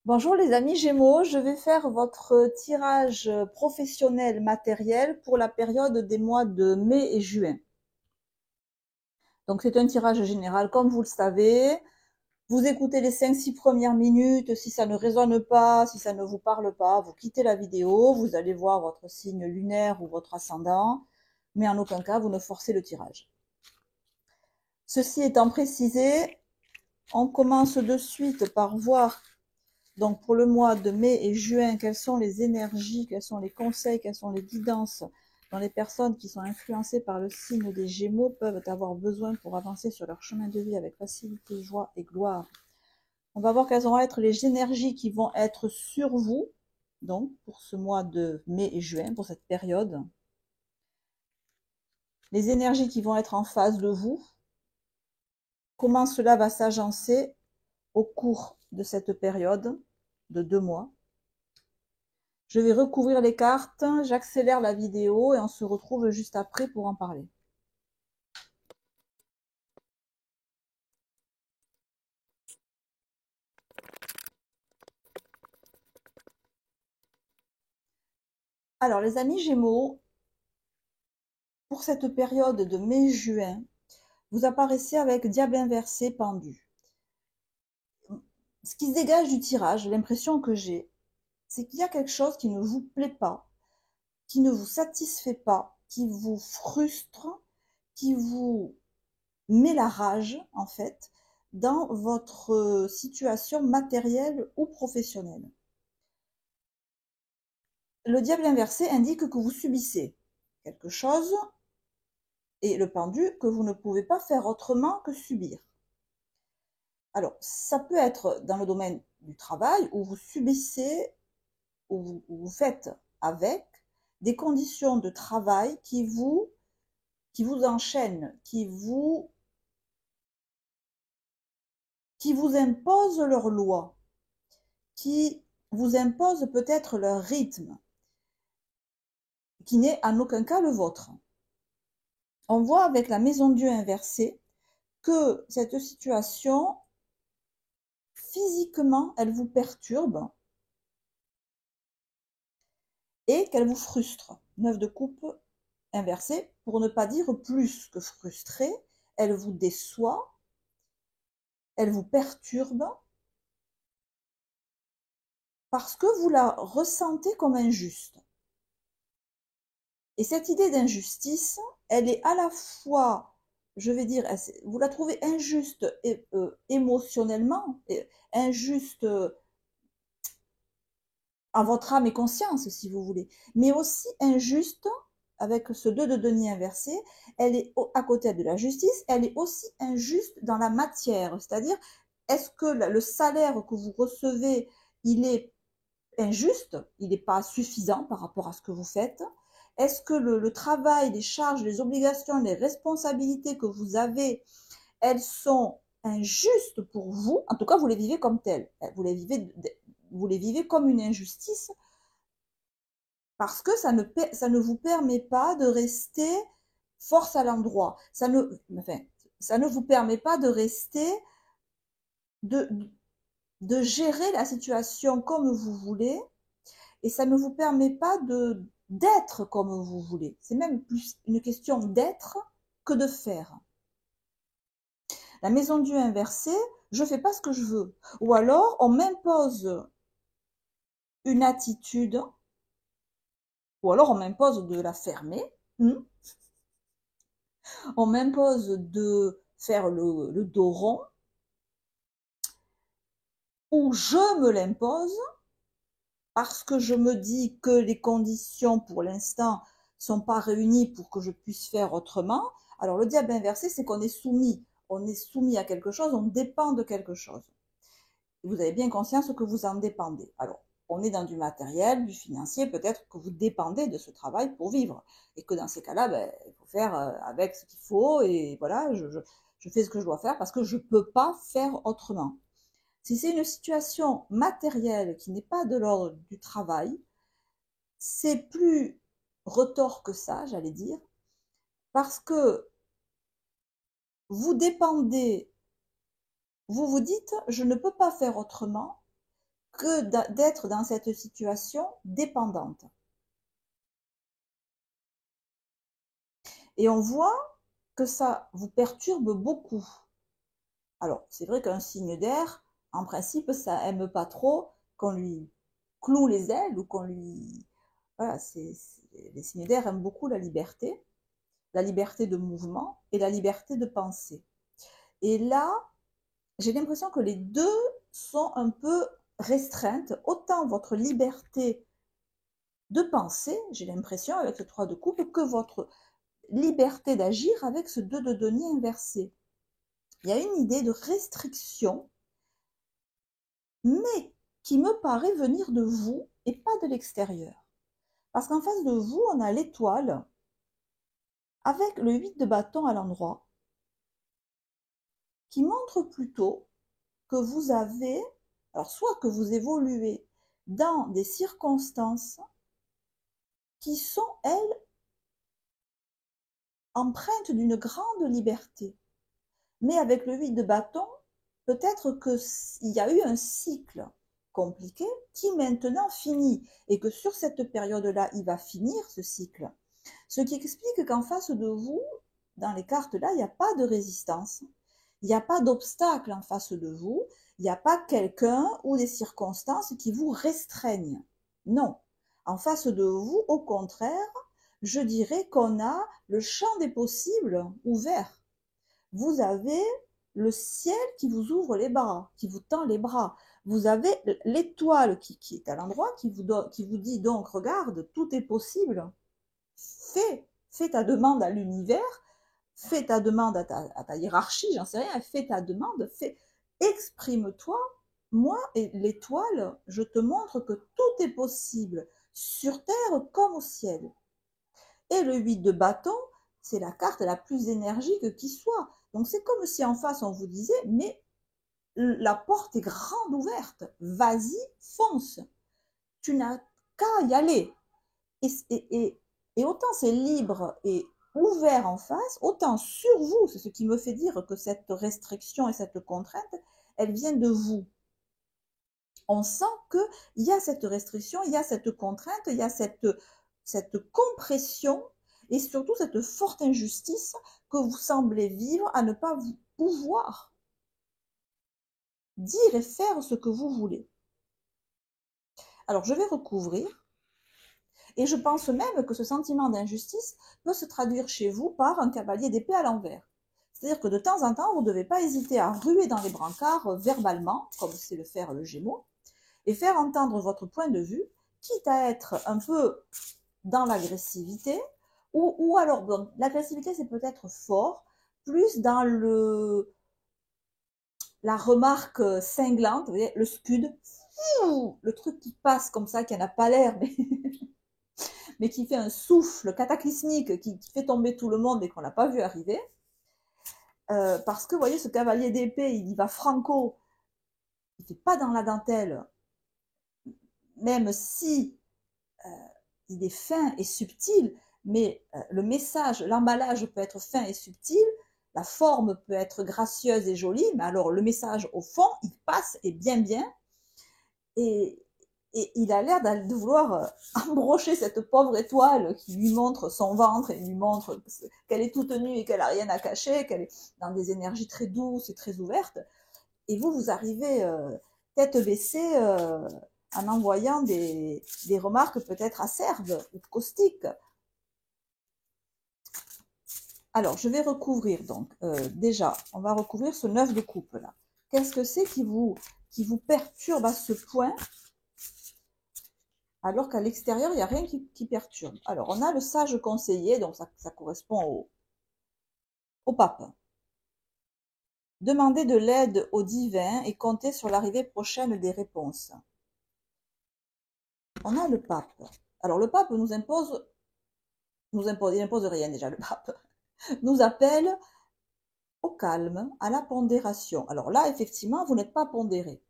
Bonjour les amis Gémeaux, je vais faire votre tirage professionnel matériel pour la période des mois de mai et juin. Donc c'est un tirage général comme vous le savez. Vous écoutez les 5-6 premières minutes, si ça ne résonne pas, si ça ne vous parle pas, vous quittez la vidéo, vous allez voir votre signe lunaire ou votre ascendant, mais en aucun cas vous ne forcez le tirage. Ceci étant précisé, on commence de suite par voir donc pour le mois de mai et juin, quelles sont les énergies, quels sont les conseils, quelles sont les guidances dont les personnes qui sont influencées par le signe des Gémeaux peuvent avoir besoin pour avancer sur leur chemin de vie avec facilité, joie et gloire. On va voir quelles vont être les énergies qui vont être sur vous, donc pour ce mois de mai et juin, pour cette période. Les énergies qui vont être en face de vous, comment cela va s'agencer au cours de cette période de 2 mois. Je vais recouvrir les cartes, j'accélère la vidéo et on se retrouve juste après pour en parler. Alors les amis Gémeaux, pour cette période de mai-juin, vous apparaissez avec Diable inversé pendu. Ce qui se dégage du tirage, l'impression que j'ai, c'est qu'il y a quelque chose qui ne vous plaît pas, qui ne vous satisfait pas, qui vous frustre, qui vous met la rage en fait dans votre situation matérielle ou professionnelle. Le diable inversé indique que vous subissez quelque chose et le pendu que vous ne pouvez pas faire autrement que subir. Alors, ça peut être dans le domaine du travail où vous subissez, où vous faites avec des conditions de travail qui vous enchaînent, qui vous imposent leurs lois, qui vous imposent peut-être leur rythme, qui n'est en aucun cas le vôtre. On voit avec la maison Dieu inversée que cette situation, physiquement, elle vous perturbe et qu'elle vous frustre. 9 de coupe inversée, pour ne pas dire plus que frustrée, elle vous déçoit, elle vous perturbe parce que vous la ressentez comme injuste. Et cette idée d'injustice, elle est à la fois, je vais dire, vous la trouvez injuste émotionnellement, injuste à votre âme et conscience, si vous voulez, mais aussi injuste avec ce 2 de denier inversé, elle est à côté de la justice, elle est aussi injuste dans la matière, c'est-à-dire, est-ce que le salaire que vous recevez, il est injuste, il n'est pas suffisant par rapport à ce que vous faites? Est-ce que le travail, les charges, les obligations, les responsabilités que vous avez, elles sont injustes pour vous? En tout cas, vous les vivez comme telles. Vous les vivez comme une injustice parce que ça ne vous permet pas de rester force à l'endroit. Ça ne vous permet pas de rester, de, de gérer la situation comme vous voulez, et ça ne vous permet pas d'être comme vous voulez. C'est même plus une question d'être que de faire. La maison Dieu inversée, je fais pas ce que je veux. Ou alors, on m'impose une attitude, ou alors on m'impose de la fermer, on m'impose de faire le dos rond, ou je me l'impose parce que je me dis que les conditions pour l'instant sont pas réunies pour que je puisse faire autrement. Alors le diable inversé, c'est qu'on est soumis. On est soumis à quelque chose, on dépend de quelque chose. Et vous avez bien conscience que vous en dépendez. Alors, on est dans du matériel, du financier, peut-être que vous dépendez de ce travail pour vivre. Et que dans ces cas-là, ben, il faut faire avec ce qu'il faut. Et voilà, je fais ce que je dois faire parce que je ne peux pas faire autrement. Si c'est une situation matérielle qui n'est pas de l'ordre du travail, c'est plus retors que ça, j'allais dire, parce que vous dépendez, vous vous dites, je ne peux pas faire autrement que d'être dans cette situation dépendante. Et on voit que ça vous perturbe beaucoup. Alors, c'est vrai qu'un signe d'air, en principe, ça aime pas trop qu'on lui cloue les ailes ou qu'on lui... Voilà, les signes d'air aiment beaucoup la liberté de mouvement et la liberté de penser. Et là, j'ai l'impression que les deux sont un peu restreintes. Autant votre liberté de penser, j'ai l'impression, avec le 3 de coupe, que votre liberté d'agir avec ce 2 de denier inversé. Il y a une idée de restriction, mais qui me paraît venir de vous et pas de l'extérieur. Parce qu'en face de vous, on a l'étoile avec le 8 de bâton à l'endroit, qui montre plutôt que vous avez, alors soit que vous évoluez dans des circonstances qui sont, elles, empreintes d'une grande liberté. Mais avec le 8 de bâton, peut-être qu'il y a eu un cycle compliqué qui maintenant finit et que sur cette période-là, il va finir ce cycle. Ce qui explique qu'en face de vous, dans les cartes-là, il n'y a pas de résistance, il n'y a pas d'obstacle en face de vous, il n'y a pas quelqu'un ou des circonstances qui vous restreignent. Non. En face de vous, au contraire, je dirais qu'on a le champ des possibles ouvert. Vous avez le ciel qui vous ouvre les bras, qui vous tend les bras. Vous avez l'étoile qui est à l'endroit, qui vous dit donc, regarde, tout est possible. Fais ta demande à l'univers, fais ta demande à ta hiérarchie, j'en sais rien, fais ta demande, exprime-toi. Moi et l'étoile, je te montre que tout est possible, sur terre comme au ciel. Et le 8 de bâton, c'est la carte la plus énergique qui soit. Donc c'est comme si en face on vous disait, mais la porte est grande ouverte, vas-y, fonce. Tu n'as qu'à y aller. Et autant c'est libre et ouvert en face, autant sur vous, c'est ce qui me fait dire que cette restriction et cette contrainte, elles viennent de vous. On sent qu'il y a cette restriction, il y a cette contrainte, il y a cette compression et surtout cette forte injustice que vous semblez vivre à ne pas pouvoir dire et faire ce que vous voulez. Alors, je vais recouvrir. Et je pense même que ce sentiment d'injustice peut se traduire chez vous par un cavalier d'épée à l'envers. C'est-à-dire que de temps en temps, vous ne devez pas hésiter à ruer dans les brancards verbalement, comme c'est le faire le Gémeaux, et faire entendre votre point de vue, quitte à être un peu dans l'agressivité, ou alors, bon, l'agressivité c'est peut-être fort, plus dans la remarque cinglante, vous voyez, le scud, le truc qui passe comme ça, qui n'a pas l'air, mais qui fait un souffle cataclysmique, qui fait tomber tout le monde et qu'on n'a pas vu arriver. Parce que, vous voyez, ce cavalier d'épée, il y va franco, il ne fait pas dans la dentelle, même si il est fin et subtil, mais le message, l'emballage peut être fin et subtil, la forme peut être gracieuse et jolie, mais alors le message au fond, il passe et bien, et il a l'air de vouloir embrocher cette pauvre étoile qui lui montre son ventre et lui montre qu'elle est toute nue et qu'elle n'a rien à cacher, qu'elle est dans des énergies très douces et très ouvertes. Et vous arrivez tête baissée en envoyant des remarques peut-être acerbes ou caustiques. Alors, je vais recouvrir donc. Déjà, on va recouvrir ce 9 de coupe là. Qu'est-ce que c'est qui vous perturbe à ce point alors qu'à l'extérieur, il n'y a rien qui perturbe. Alors, on a le sage conseiller, donc ça correspond au pape. Demandez de l'aide au divin et comptez sur l'arrivée prochaine des réponses. On a le pape. Alors, le pape il impose rien déjà, le pape. Nous appelle au calme, à la pondération. Alors là, effectivement, vous n'êtes pas pondéré.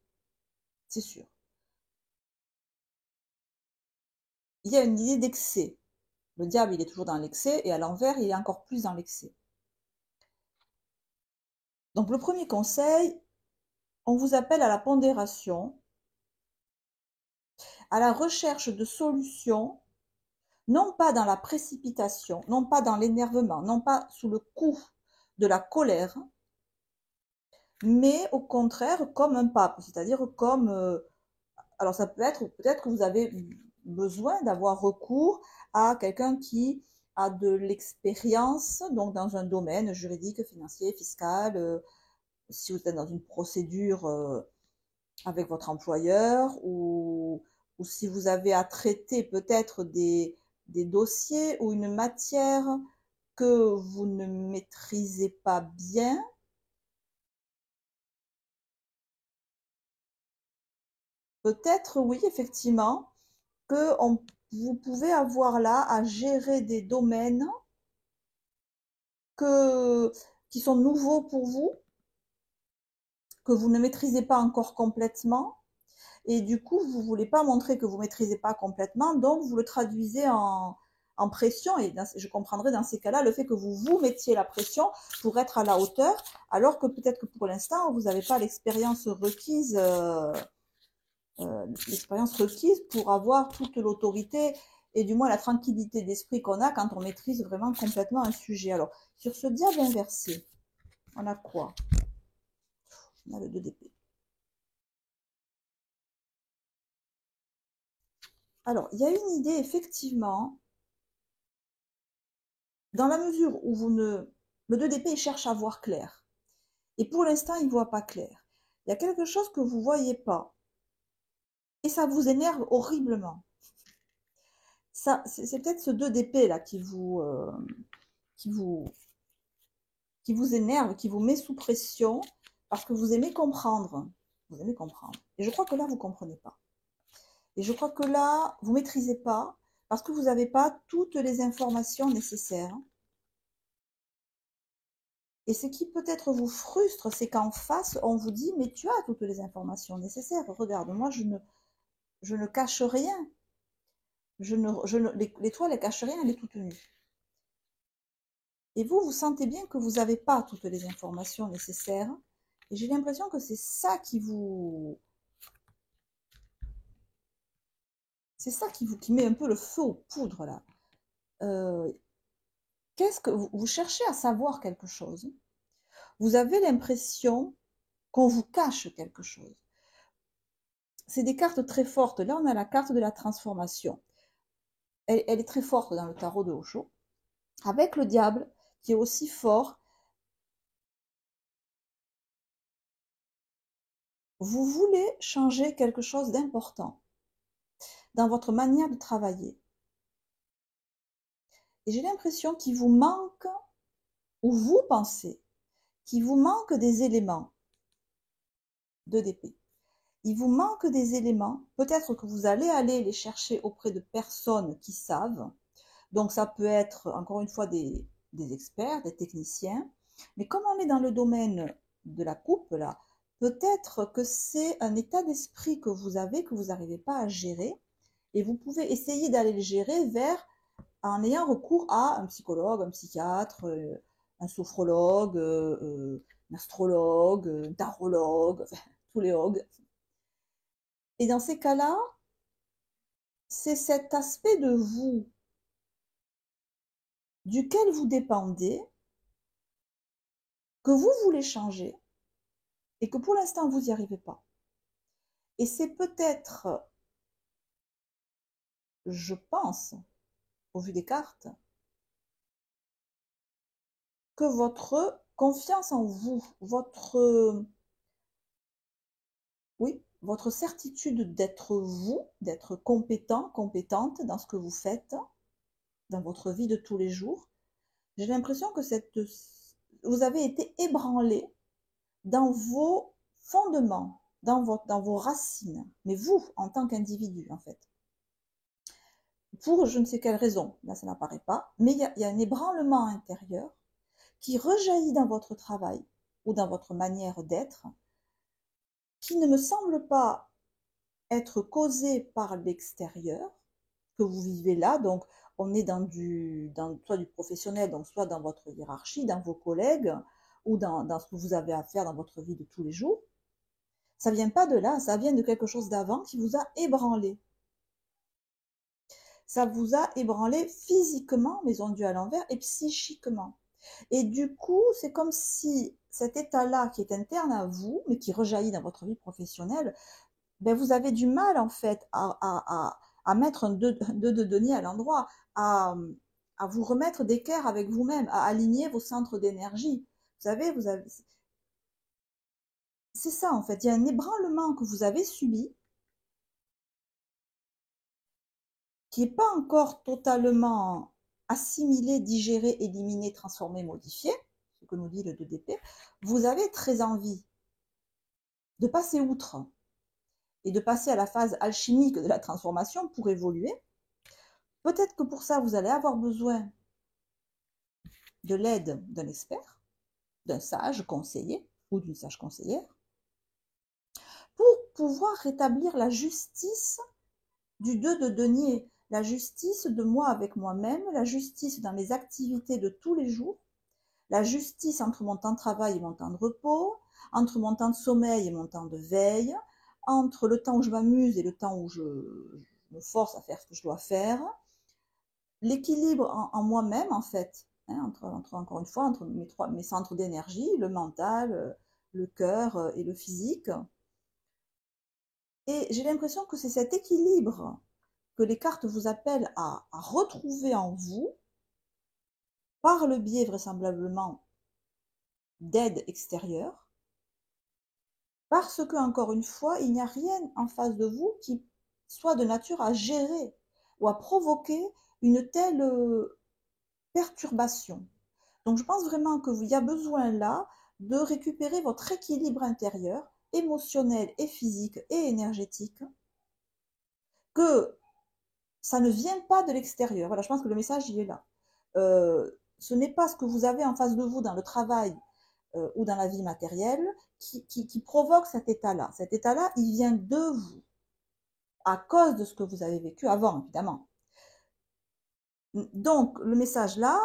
C'est sûr. Il y a une idée d'excès. Le diable, il est toujours dans l'excès, et à l'envers, il est encore plus dans l'excès. Donc le premier conseil, on vous appelle à la pondération, à la recherche de solutions, non pas dans la précipitation, non pas dans l'énervement, non pas sous le coup de la colère, mais au contraire comme un pape, c'est-à-dire comme alors ça peut être peut-être que vous avez besoin d'avoir recours à quelqu'un qui a de l'expérience donc dans un domaine juridique, financier, fiscal, si vous êtes dans une procédure avec votre employeur ou si vous avez à traiter peut-être des dossiers ou une matière que vous ne maîtrisez pas bien. Peut-être, oui, effectivement, que vous pouvez avoir là à gérer des domaines qui sont nouveaux pour vous, que vous ne maîtrisez pas encore complètement, et du coup, vous ne voulez pas montrer que vous ne maîtrisez pas complètement, donc vous le traduisez en pression, et je comprendrais dans ces cas-là le fait que vous vous mettiez la pression pour être à la hauteur, alors que peut-être que pour l'instant, vous n'avez pas l'expérience requise. L'expérience requise pour avoir toute l'autorité et du moins la tranquillité d'esprit qu'on a quand on maîtrise vraiment complètement un sujet. Alors, sur ce diable inversé, on a quoi? On a le 2 d'épée. Alors, il y a une idée, effectivement, dans la mesure où vous ne... Le 2 d'épée, il cherche à voir clair. Et pour l'instant, il ne voit pas clair. Il y a quelque chose que vous ne voyez pas. Et ça vous énerve horriblement. Ça, c'est peut-être ce 2 d'épée là qui vous, qui vous énerve, qui vous met sous pression, parce que vous aimez comprendre. Vous aimez comprendre. Et je crois que là, vous ne comprenez pas. Et je crois que là, vous ne maîtrisez pas, parce que vous n'avez pas toutes les informations nécessaires. Et ce qui peut-être vous frustre, c'est qu'en face, on vous dit, mais tu as toutes les informations nécessaires. Regarde, moi, je ne cache rien. L'étoile, elle cache rien, elle est toute nue. Et vous, vous sentez bien que vous n'avez pas toutes les informations nécessaires. Et j'ai l'impression que c'est ça qui vous... C'est ça qui met un peu le feu aux poudres, là. Qu'est-ce que vous cherchez à savoir quelque chose? Vous avez l'impression qu'on vous cache quelque chose. C'est des cartes très fortes. Là, on a la carte de la transformation. Elle est très forte dans le tarot de Osho. Avec le diable, qui est aussi fort, vous voulez changer quelque chose d'important dans votre manière de travailler. Et j'ai l'impression qu'il vous manque, ou vous pensez, qu'il vous manque des éléments de d'épée. Il vous manque des éléments, peut-être que vous allez aller les chercher auprès de personnes qui savent. Donc ça peut être, encore une fois, des experts, des techniciens. Mais comme on est dans le domaine de la coupe, là, peut-être que c'est un état d'esprit que vous avez, que vous n'arrivez pas à gérer. Et vous pouvez essayer d'aller le gérer en ayant recours à un psychologue, un psychiatre, un sophrologue, un astrologue, un tarologue, enfin, tous les hogs. Et dans ces cas-là, c'est cet aspect de vous duquel vous dépendez, que vous voulez changer et que pour l'instant vous n'y arrivez pas. Et c'est peut-être, je pense, au vu des cartes, que votre confiance en vous, votre certitude d'être vous, d'être compétent, compétente dans ce que vous faites, dans votre vie de tous les jours, j'ai l'impression que vous avez été ébranlé dans vos fondements, dans vos racines, mais vous, en tant qu'individu, en fait. Pour je ne sais quelle raison, là ça n'apparaît pas, mais il y a un ébranlement intérieur qui rejaillit dans votre travail ou dans votre manière d'être, qui ne me semble pas être causé par l'extérieur, que vous vivez là, donc on est soit du professionnel, donc soit dans votre hiérarchie, dans vos collègues, ou dans ce que vous avez à faire dans votre vie de tous les jours. Ça vient pas de là, ça vient de quelque chose d'avant qui vous a ébranlé. ça vous a ébranlé physiquement, mes ondus à l'envers, et psychiquement. Et du coup, c'est comme si cet état-là qui est interne à vous, mais qui rejaillit dans votre vie professionnelle, ben vous avez du mal en fait à mettre un 2 de denier à l'endroit, à, à vous remettre d'équerre avec vous-même, à aligner vos centres d'énergie. Vous savez, c'est ça en fait, il y a un ébranlement que vous avez subi, qui n'est pas encore totalement assimilé, digéré, éliminé, transformé, modifié, ce que nous dit le 2DP. Vous avez très envie de passer outre et de passer à la phase alchimique de la transformation pour évoluer. Peut-être que pour ça, vous allez avoir besoin de l'aide d'un expert, d'un sage conseiller ou d'une sage conseillère, pour pouvoir rétablir la justice du 2 de denier, la justice de moi avec moi-même, la justice dans les activités de tous les jours, la justice entre mon temps de travail et mon temps de repos, entre mon temps de sommeil et mon temps de veille, entre le temps où je m'amuse et le temps où je me force à faire ce que je dois faire, l'équilibre en moi-même en fait, hein, encore une fois, entre mes centres d'énergie, le mental, le cœur et le physique. Et j'ai l'impression que c'est cet équilibre que les cartes vous appellent à retrouver en vous, par le biais vraisemblablement d'aide extérieure, parce que, encore une fois, il n'y a rien en face de vous qui soit de nature à gérer ou à provoquer une telle perturbation. Donc je pense vraiment qu'il y a besoin là de récupérer votre équilibre intérieur, émotionnel et physique et énergétique, que ça ne vient pas de l'extérieur. Voilà, je pense que le message, il est là. Ce n'est pas ce que vous avez en face de vous dans le travail ou dans la vie matérielle qui provoque cet état-là. Cet état-là, il vient de vous, à cause de ce que vous avez vécu avant, évidemment. Donc, le message là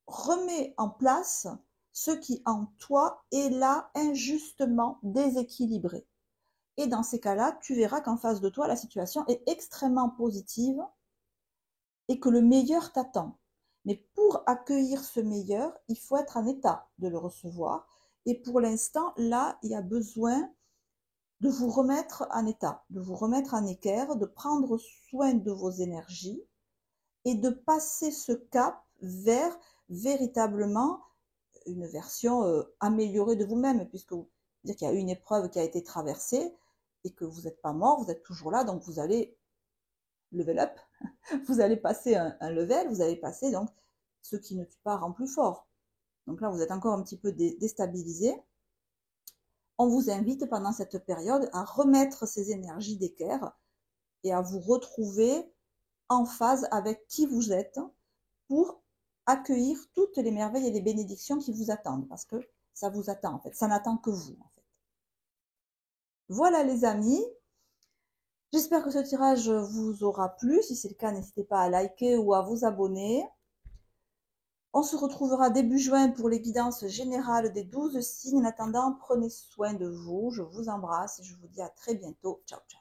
remet en place ce qui en toi est là injustement déséquilibré. Et dans ces cas-là, tu verras qu'en face de toi, la situation est extrêmement positive et que le meilleur t'attend. Mais pour accueillir ce meilleur, il faut être en état de le recevoir. Et pour l'instant, là, il y a besoin de vous remettre en état, de vous remettre en équerre, de prendre soin de vos énergies et de passer ce cap vers véritablement une version améliorée de vous-même, puisque dire qu'il y a une épreuve qui a été traversée et que vous n'êtes pas mort, vous êtes toujours là, donc vous allez level up, vous allez passer un level, vous allez passer donc ce qui ne tue pas rend plus fort. Donc là, vous êtes encore un petit peu déstabilisé. On vous invite pendant cette période à remettre ces énergies d'équerre et à vous retrouver en phase avec qui vous êtes pour accueillir toutes les merveilles et les bénédictions qui vous attendent, parce que ça vous attend en fait, ça n'attend que vous en fait. Voilà les amis, j'espère que ce tirage vous aura plu. Si c'est le cas, n'hésitez pas à liker ou à vous abonner. On se retrouvera début juin pour les guidances générales des 12 signes. En attendant, prenez soin de vous. Je vous embrasse et je vous dis à très bientôt. Ciao, ciao.